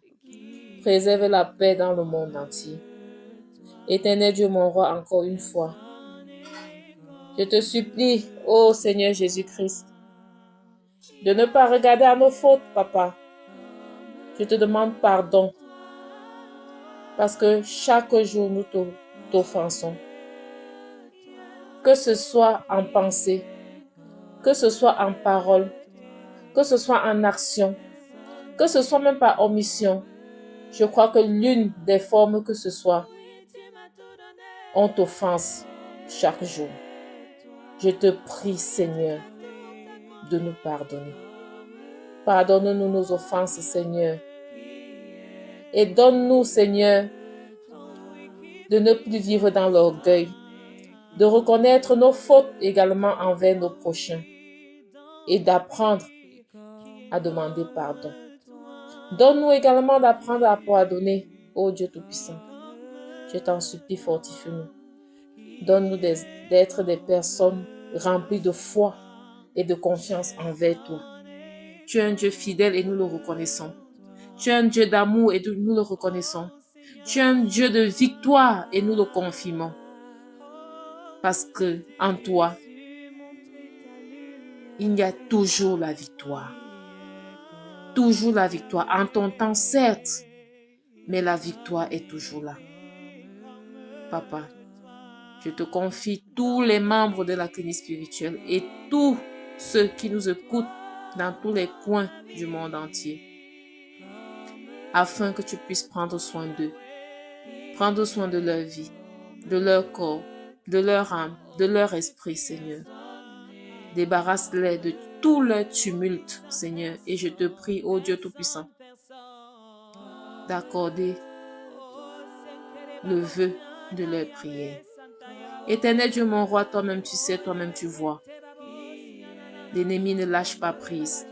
Préserve la paix dans le monde entier. Éternel Dieu, mon roi, encore une fois, je te supplie, ô Seigneur Jésus-Christ, de ne pas regarder à nos fautes, Papa. Je te demande pardon, parce que chaque jour nous t'offensons. Que ce soit en pensée, que ce soit en parole, que ce soit en action, que ce soit même par omission, je crois que l'une des formes que ce soit, on t'offense chaque jour. Je te prie, Seigneur, de nous pardonner. Pardonne-nous nos offenses, Seigneur. Et donne-nous, Seigneur, de ne plus vivre dans l'orgueil, de reconnaître nos fautes également envers nos prochains et d'apprendre à demander pardon. Donne-nous également d'apprendre à pardonner, ô Dieu Tout-Puissant. Je t'en supplie, fortifie-nous. Donne-nous d'être des personnes remplies de foi et de confiance envers toi. Tu es un Dieu fidèle et nous le reconnaissons. Tu es un Dieu d'amour et nous le reconnaissons. Tu es un Dieu de victoire et nous le confirmons. Parce que en toi, il y a toujours la victoire. Toujours la victoire. En ton temps, certes, mais la victoire est toujours là. Papa, je te confie tous les membres de la clinique spirituelle et tous ceux qui nous écoutent dans tous les coins du monde entier, afin que tu puisses prendre soin d'eux, prendre soin de leur vie, de leur corps, de leur âme, de leur esprit, Seigneur. Débarrasse-les de tout leur tumulte, Seigneur, et je te prie, ô Dieu Tout-Puissant, d'accorder le vœu de leur prière. Éternel Dieu, mon roi, toi-même tu sais, toi-même tu vois. L'ennemi ne lâche pas prise.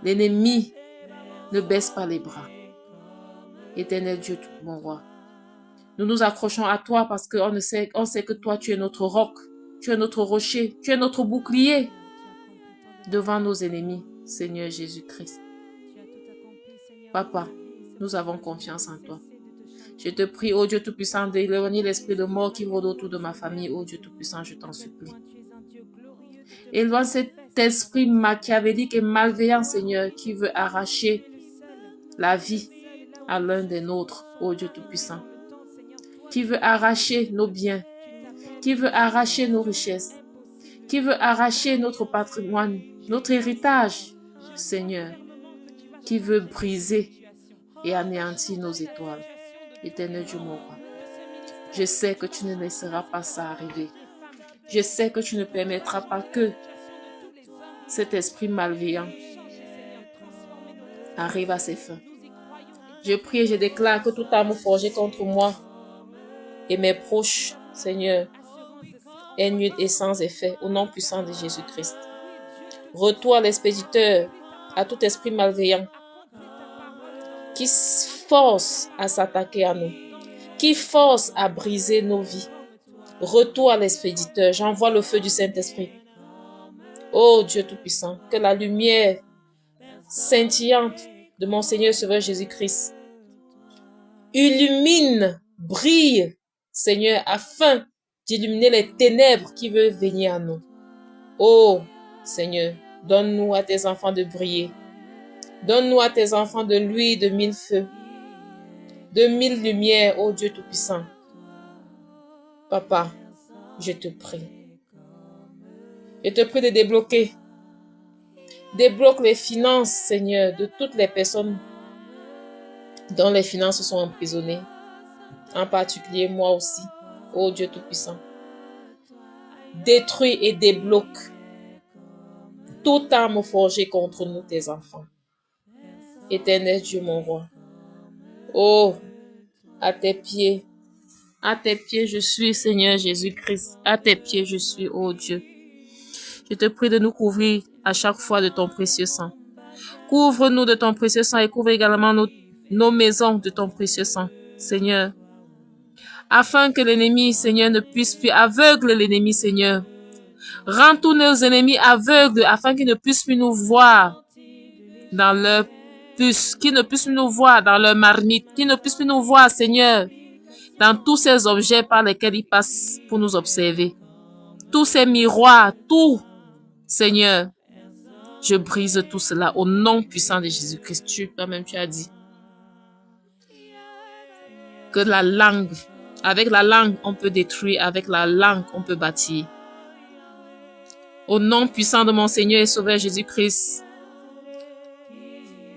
L'ennemi ne baisse pas les bras. Éternel Dieu, mon roi, nous nous accrochons à toi parce qu'on sait que toi, tu es notre roc, tu es notre rocher, tu es notre bouclier devant nos ennemis, Seigneur Jésus-Christ. Papa, nous avons confiance en toi. Je te prie, ô Dieu Tout-Puissant, d'éloigner l'esprit de mort qui rôde autour de ma famille, ô Dieu Tout-Puissant, je t'en supplie. Éloigne cet esprit machiavélique et malveillant, Seigneur, qui veut arracher la vie à l'un des nôtres, ô Dieu Tout-Puissant, qui veut arracher nos biens, qui veut arracher nos richesses, qui veut arracher notre patrimoine, notre héritage, Seigneur, qui veut briser et anéantir nos étoiles. Éternel Dieu, mon roi, je sais que tu ne laisseras pas ça arriver. Je sais que tu ne permettras pas que cet esprit malveillant arrive à ses fins. Je prie et je déclare que toute arme forgée contre moi et mes proches, Seigneur, est nulle et sans effet, au nom puissant de Jésus-Christ. Retour à l'expéditeur, à tout esprit malveillant qui force à s'attaquer à nous, qui force à briser nos vies. Retour à l'expéditeur, j'envoie le feu du Saint-Esprit. Ô Dieu Tout-Puissant, que la lumière scintillante de mon Seigneur Sauveur Jésus-Christ illumine, brille, Seigneur, afin d'illuminer les ténèbres qui veulent venir à nous. Ô Seigneur, donne-nous à tes enfants de briller. Donne-nous à tes enfants de l'huile de 1000 feux, de 1000 lumières, ô Dieu Tout-Puissant. Papa, je te prie. Je te prie de débloquer. Débloque les finances, Seigneur, de toutes les personnes dont les finances sont emprisonnées. En particulier moi aussi, ô Dieu Tout-Puissant. Détruis et débloque toute arme forgée contre nous, tes enfants. Éternel Dieu, mon roi. Oh, à tes pieds je suis, Seigneur Jésus-Christ. À tes pieds je suis, ô Dieu. Je te prie de nous couvrir à chaque fois de ton précieux sang. Couvre-nous de ton précieux sang et couvre également nos maisons de ton précieux sang, Seigneur. Afin que l'ennemi, Seigneur, ne puisse plus aveugle l'ennemi, Seigneur. Rends tous nos ennemis aveugles afin qu'ils ne puissent plus nous voir dans leur puce, qu'ils ne puissent plus nous voir dans leur marmite, qu'ils ne puissent plus nous voir, Seigneur, dans tous ces objets par lesquels ils passent pour nous observer. Tous ces miroirs, tout, Seigneur, je brise tout cela au nom puissant de Jésus-Christ. Toi-même, tu as dit que avec la langue, on peut détruire, avec la langue, on peut bâtir. Au nom puissant de mon Seigneur et Sauveur Jésus-Christ,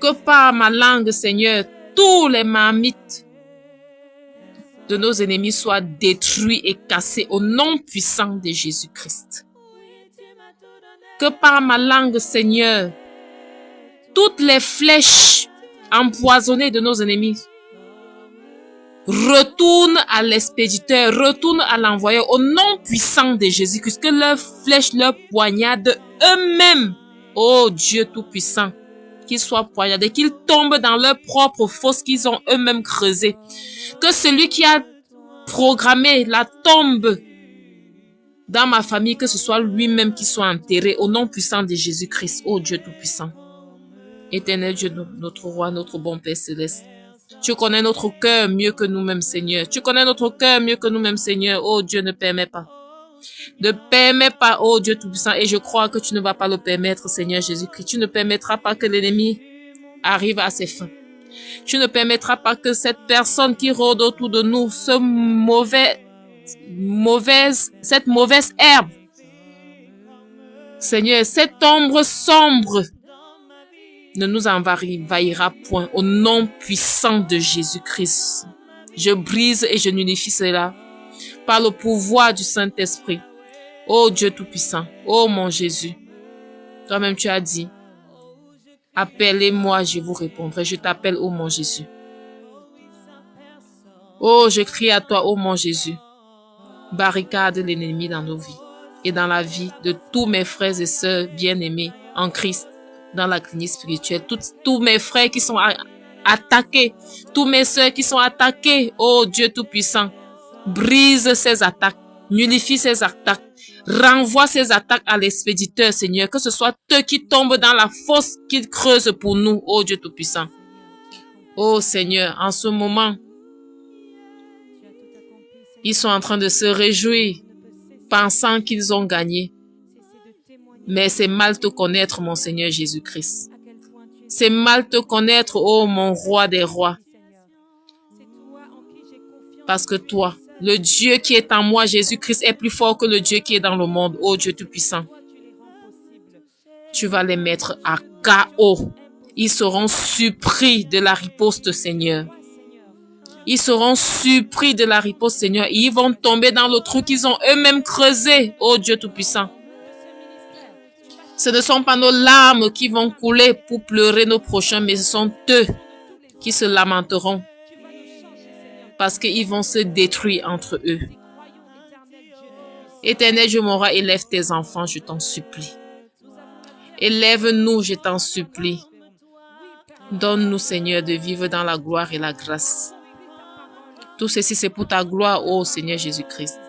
que par ma langue, Seigneur, tous les marmites de nos ennemis soient détruits et cassés au nom puissant de Jésus-Christ. Que par ma langue, Seigneur, toutes les flèches empoisonnées de nos ennemis retournent à l'expéditeur, retournent à l'envoyeur au nom puissant de Jésus-Christ. Que leurs flèches, leurs poignardes eux-mêmes, ô Dieu Tout-Puissant, qu'ils soient poignardés, qu'ils tombent dans leur propre fosse qu'ils ont eux-mêmes creusée. Que celui qui a programmé la tombe dans ma famille, que ce soit lui-même qui soit enterré au nom puissant de Jésus-Christ, ô Dieu Tout-Puissant. Éternel Dieu, notre roi, notre bon Père Céleste. Tu connais notre cœur mieux que nous-mêmes, Seigneur. Tu connais notre cœur mieux que nous-mêmes, Seigneur. Oh Dieu, ne permets pas. Ne permets pas, oh Dieu Tout-Puissant. Et je crois que tu ne vas pas le permettre, Seigneur Jésus-Christ. Tu ne permettras pas que l'ennemi arrive à ses fins. Tu ne permettras pas que cette personne qui rôde autour de nous, cette mauvaise herbe, Seigneur, cette ombre sombre, ne nous envahira point au nom puissant de Jésus-Christ. Je brise et je nullifie cela par le pouvoir du Saint-Esprit. Ô Dieu Tout-Puissant, ô mon Jésus, toi-même tu as dit, appelez-moi, je vous répondrai. Je t'appelle, ô mon Jésus. Oh, je crie à toi, oh mon Jésus. Barricade l'ennemi dans nos vies et dans la vie de tous mes frères et sœurs bien-aimés en Christ, dans la clinique spirituelle. Tous mes frères qui sont attaqués, tous mes sœurs qui sont attaqués. Oh Dieu Tout-Puissant, brise ces attaques, nullifie ces attaques, renvoie ces attaques à l'expéditeur, Seigneur, que ce soit eux qui tombent dans la fosse qu'ils creusent pour nous, oh Dieu Tout-Puissant. Oh Seigneur, en ce moment, ils sont en train de se réjouir, pensant qu'ils ont gagné. Mais c'est mal te connaître, mon Seigneur Jésus-Christ. C'est mal te connaître, oh mon roi des rois. Parce que toi, le Dieu qui est en moi, Jésus-Christ, est plus fort que le Dieu qui est dans le monde, oh Dieu Tout-Puissant. Tu vas les mettre à KO. Ils seront surpris de la riposte, Seigneur. Ils seront surpris de la riposte, Seigneur. Et ils vont tomber dans le trou qu'ils ont eux-mêmes creusé, oh Dieu Tout-Puissant. Ce ne sont pas nos larmes qui vont couler pour pleurer nos prochains, mais ce sont eux qui se lamenteront parce qu'ils vont se détruire entre eux. Éternel Dieu, mon roi, élève tes enfants, je t'en supplie. Élève-nous, je t'en supplie. Donne-nous, Seigneur, de vivre dans la gloire et la grâce. Tout ceci, c'est pour ta gloire, ô Seigneur Jésus-Christ.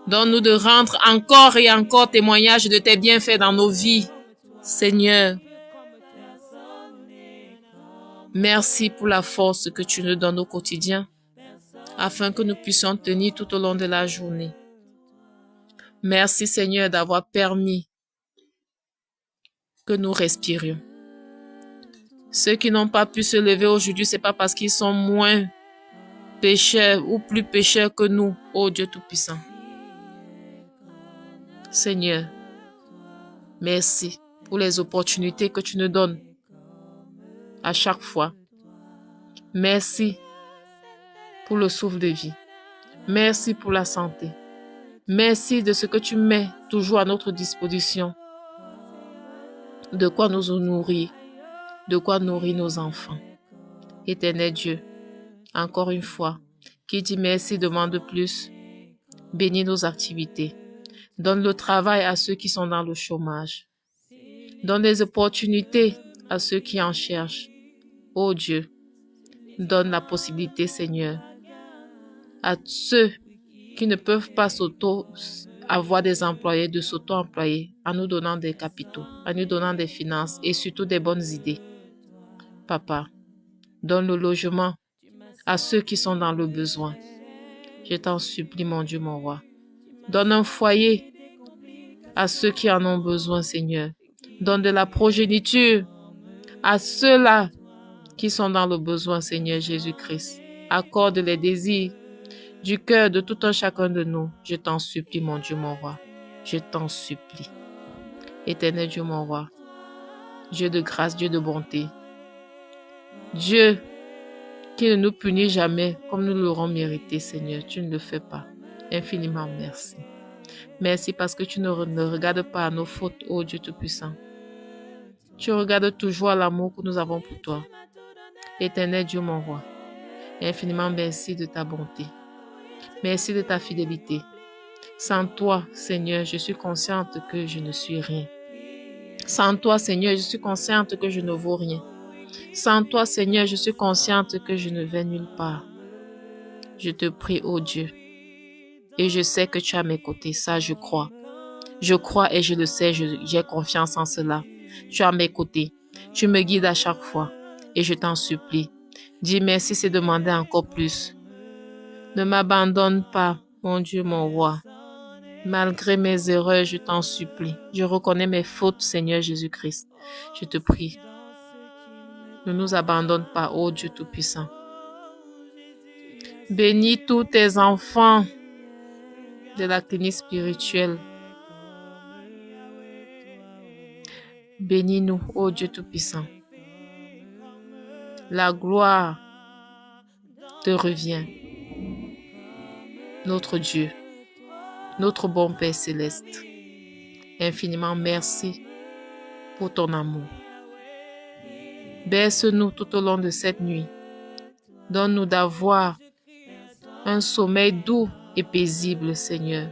Donne-nous de rendre encore et encore témoignage de tes bienfaits dans nos vies, Seigneur. Merci pour la force que tu nous donnes au quotidien, afin que nous puissions tenir tout au long de la journée. Merci, Seigneur, d'avoir permis que nous respirions. Ceux qui n'ont pas pu se lever aujourd'hui, c'est pas parce qu'ils sont moins pécheurs ou plus pécheurs que nous, ô Dieu Tout-Puissant. Seigneur, merci pour les opportunités que tu nous donnes à chaque fois. Merci pour le souffle de vie. Merci pour la santé. Merci de ce que tu mets toujours à notre disposition. De quoi nous nourrir, de quoi nourrir nos enfants. Éternel Dieu, encore une fois, qui dit merci demande plus. Bénis nos activités. Donne le travail à ceux qui sont dans le chômage. Donne les opportunités à ceux qui en cherchent. Oh Dieu, donne la possibilité, Seigneur, à ceux qui ne peuvent pas avoir des employés, de s'auto-employer, en nous donnant des capitaux, en nous donnant des finances et surtout des bonnes idées. Papa, donne le logement à ceux qui sont dans le besoin. Je t'en supplie, mon Dieu, mon roi. Donne un foyer à ceux qui en ont besoin, Seigneur. Donne de la progéniture à ceux-là qui sont dans le besoin, Seigneur Jésus-Christ. Accorde les désirs du cœur de tout un chacun de nous. Je t'en supplie, mon Dieu, mon roi. Je t'en supplie. Éternel Dieu, mon roi. Dieu de grâce, Dieu de bonté. Dieu qui ne nous punit jamais comme nous l'aurons mérité, Seigneur. Tu ne le fais pas. Infiniment merci. Merci parce que tu ne regardes pas à nos fautes, ô Dieu Tout-Puissant. Tu regardes toujours à l'amour que nous avons pour toi. Éternel Dieu, mon roi. Infiniment merci de ta bonté. Merci de ta fidélité. Sans toi, Seigneur, je suis consciente que je ne suis rien. Sans toi, Seigneur, je suis consciente que je ne vaux rien. Sans toi, Seigneur, je suis consciente que je ne vais nulle part. Je te prie, ô Dieu. Et je sais que tu es à mes côtés, ça je crois. Je crois et je le sais, j'ai confiance en cela. Tu es à mes côtés. Tu me guides à chaque fois. Et je t'en supplie. Dis merci, c'est demander encore plus. Ne m'abandonne pas, mon Dieu, mon roi. Malgré mes erreurs, je t'en supplie. Je reconnais mes fautes, Seigneur Jésus-Christ. Je te prie. Ne nous abandonne pas, ô Dieu Tout-Puissant. Bénis tous tes enfants de la clinique spirituelle. Bénis-nous, ô Dieu Tout-Puissant. La gloire te revient, notre Dieu, notre bon Père céleste. Infiniment merci pour ton amour. Berce-nous tout au long de cette nuit. Donne-nous d'avoir un sommeil doux et paisible, Seigneur.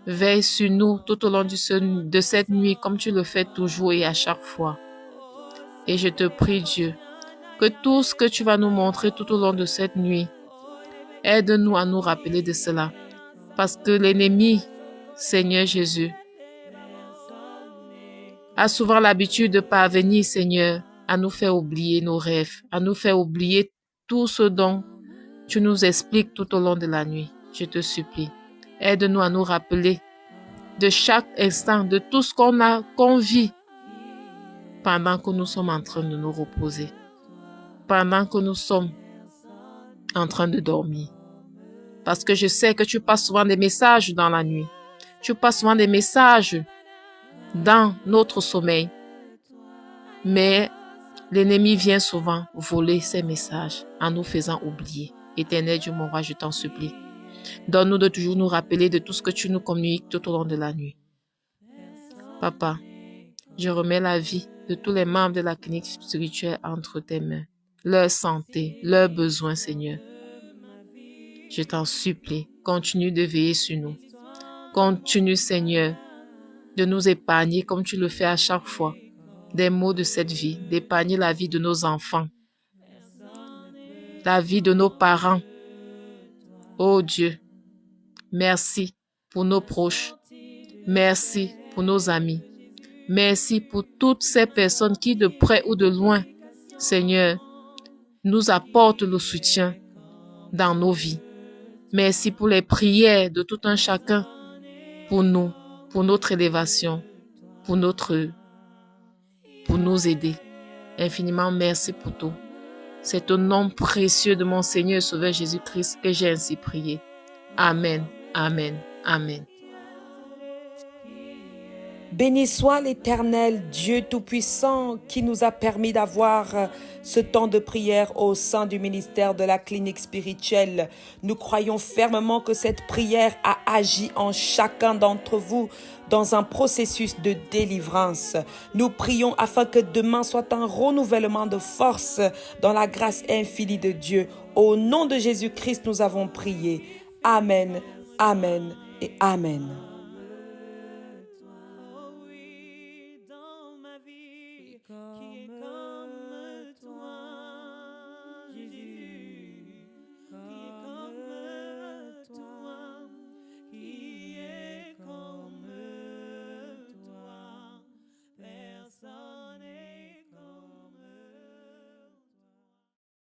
Veille sur nous tout au long de cette nuit comme tu le fais toujours et à chaque fois. Et je te prie, Dieu, que tout ce que tu vas nous montrer tout au long de cette nuit, aide-nous à nous rappeler de cela. Parce que l'ennemi, Seigneur Jésus, a souvent l'habitude de parvenir, Seigneur, à nous faire oublier nos rêves, à nous faire oublier tout ce dont tu nous expliques tout au long de la nuit. Je te supplie, aide-nous à nous rappeler de chaque instant, de tout ce qu'on vit pendant que nous sommes en train de nous reposer, pendant que nous sommes en train de dormir. Parce que je sais que tu passes souvent des messages dans la nuit. Tu passes souvent des messages dans notre sommeil. Mais l'ennemi vient souvent voler ces messages en nous faisant oublier. Éternel Dieu, mon roi, je t'en supplie. Donne-nous de toujours nous rappeler de tout ce que tu nous communiques tout au long de la nuit. Papa, je remets la vie de tous les membres de la clinique spirituelle entre tes mains. Leur santé, leurs besoins, Seigneur. Je t'en supplie, continue de veiller sur nous. Continue, Seigneur, de nous épargner comme tu le fais à chaque fois. Des maux de cette vie, d'épargner la vie de nos enfants, la vie de nos parents. Oh Dieu, merci pour nos proches. Merci pour nos amis. Merci pour toutes ces personnes qui, de près ou de loin, Seigneur, nous apportent le soutien dans nos vies. Merci pour les prières de tout un chacun pour nous, pour notre élévation, pour nous aider. Infiniment merci pour tout. C'est au nom précieux de mon Seigneur et Sauveur Jésus-Christ que j'ai ainsi prié. Amen, amen, amen. Béni soit l'Éternel, Dieu Tout-Puissant, qui nous a permis d'avoir ce temps de prière au sein du ministère de la clinique spirituelle. Nous croyons fermement que cette prière a agi en chacun d'entre vous dans un processus de délivrance. Nous prions afin que demain soit un renouvellement de force dans la grâce infinie de Dieu. Au nom de Jésus-Christ, nous avons prié. Amen, amen et amen.